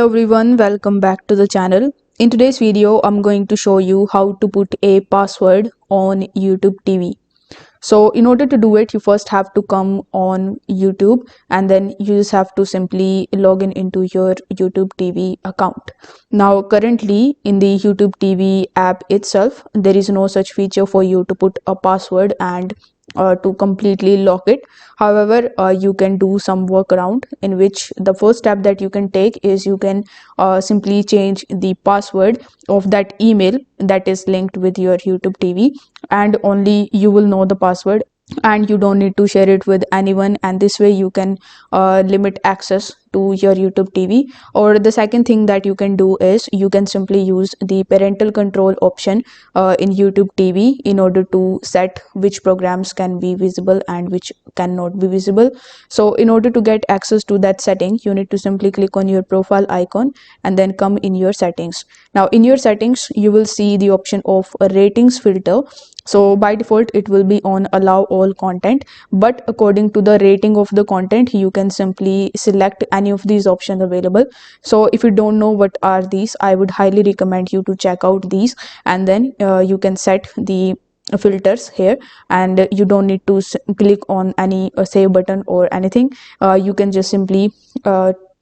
everyone, welcome back to the channel. In today's video, I'm going to show you how to put a password on YouTube TV. So in order to do it, you first have to come on YouTube and then you just have to simply log in into your YouTube TV account. Now currently in the YouTube TV app itself, there is no such feature for you to put a password and to completely lock it. However, you can do some workaround in which the first step that you can take is you can simply change the password of that email that is linked with your YouTube TV, and only you will know the password and you don't need to share it with anyone, and this way you can limit access to your YouTube TV. Or the second thing that you can do is you can simply use the parental control option in YouTube TV in order to set which programs can be visible and which cannot be visible. So in order to get access to that setting, you need to simply click on your profile icon and then come in your settings. Now in your settings you will see the option of a ratings filter. So by default it will be on allow all content, but according to the rating of the content you can simply select any of these options available. So if you don't know what are these, I would highly recommend you to check out these, and then you can set the filters here, and you don't need to click on any save button or anything. You can just simply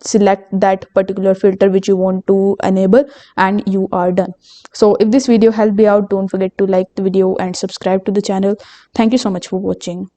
select that particular filter which you want to enable and you are done. So if this video helped you out, don't forget to like the video and subscribe to the channel. Thank you so much for watching.